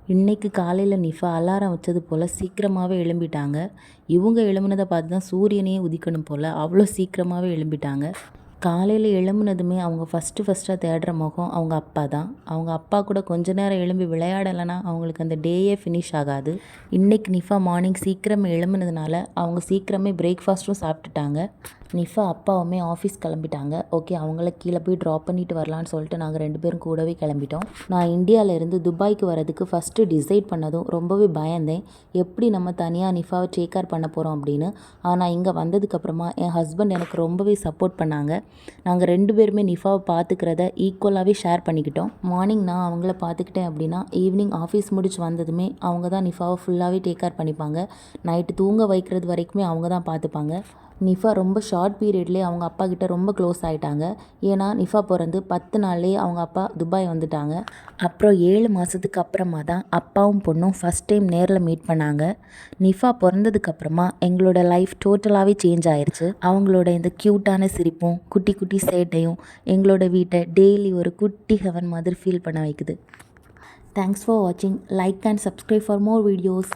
இன்னைக்கு காலையில் Nipah alarm வச்சது போல் சீக்கிரமாகவே எழும்பிட்டாங்க. இவங்க எழும்புனதை பார்த்து தான் சூரியனே உதிக்கணும் போல் அவ்வளோ சீக்கிரமாகவே எழும்பிட்டாங்க. காலையில் எழும்புனதுமே அவங்க ஃபஸ்ட்டாக தேடுற முகம் அவங்க அப்பா தான். அவங்க அப்பா கூட கொஞ்ச நேரம் எழும்பி விளையாடலைன்னா அவங்களுக்கு அந்த டேயே ஃபினிஷ் ஆகாது. இன்றைக்கி நிஃபா மார்னிங் சீக்கிரம் எழும்புனதுனால அவங்க சீக்கிரமே பிரேக்ஃபாஸ்ட்டும் சாப்பிட்டுட்டாங்க. நிஃபா அப்பாவுமே ஆஃபீஸ் கிளம்பிட்டாங்க. ஓகே, அவங்கள கீழே போய் ட்ராப் பண்ணிட்டு வரலான்னு சொல்லிட்டு நாங்கள் 2 பேரும் கூடவே கிளம்பிட்டோம். நான் இந்தியாவிலேருந்து துபாய்க்கு வரதுக்கு ஃபஸ்ட்டு டிசைட் பண்ணதும் ரொம்பவே பயந்தேன், எப்படி நம்ம தனியாக நிஃபாவை டேக் கேர் பண்ண போகிறோம் அப்படின்னு. ஆனால் இங்கே வந்ததுக்கப்புறமா என் ஹஸ்பண்ட் எனக்கு ரொம்பவே சப்போர்ட் பண்ணாங்க. நாங்கள் 2 பேருமே நிஃபாவை பார்த்துக்கிறத ஈக்குவலாகவே ஷேர் பண்ணிக்கிட்டோம். மார்னிங் நான் அவங்கள பார்த்துக்கிட்டேன் அப்படின்னா ஈவினிங் ஆஃபீஸ் முடிச்சு வந்ததுமே அவங்க தான் நிஃபாவை ஃபுல்லாகவே டேக் கேர் பண்ணிப்பாங்க. நைட்டு தூங்க வைக்கிறது வரைக்குமே அவங்க தான் பார்த்துப்பாங்க. நிஃபா ரொம்ப ஷார்ட் பீரியட்லேயே அவங்க அப்பா கிட்ட ரொம்ப க்ளோஸ் ஆகிட்டாங்க. ஏன்னா நிஃபா பிறந்து 10 நாள்லேயே அவங்க அப்பா துபாய் வந்துட்டாங்க. அப்புறம் 7 மாதத்துக்கு அப்புறமா தான் அப்பாவும் பொண்ணும் ஃபஸ்ட் டைம் நேரில் மீட் பண்ணாங்க. நிஃபா பிறந்ததுக்கப்புறமா எங்களோட லைஃப் டோட்டலாகவே சேஞ்ச் ஆயிடுச்சு. அவங்களோட இந்த க்யூட்டான சிரிப்பும் குட்டி குட்டி சேட்டையும் எங்களோட வீட்டை டெய்லி ஒரு குட்டி ஹெவன் மாதிரி ஃபீல் பண்ண வைக்குது. தேங்க்ஸ் ஃபார் வாட்சிங். Like and subscribe for more videos.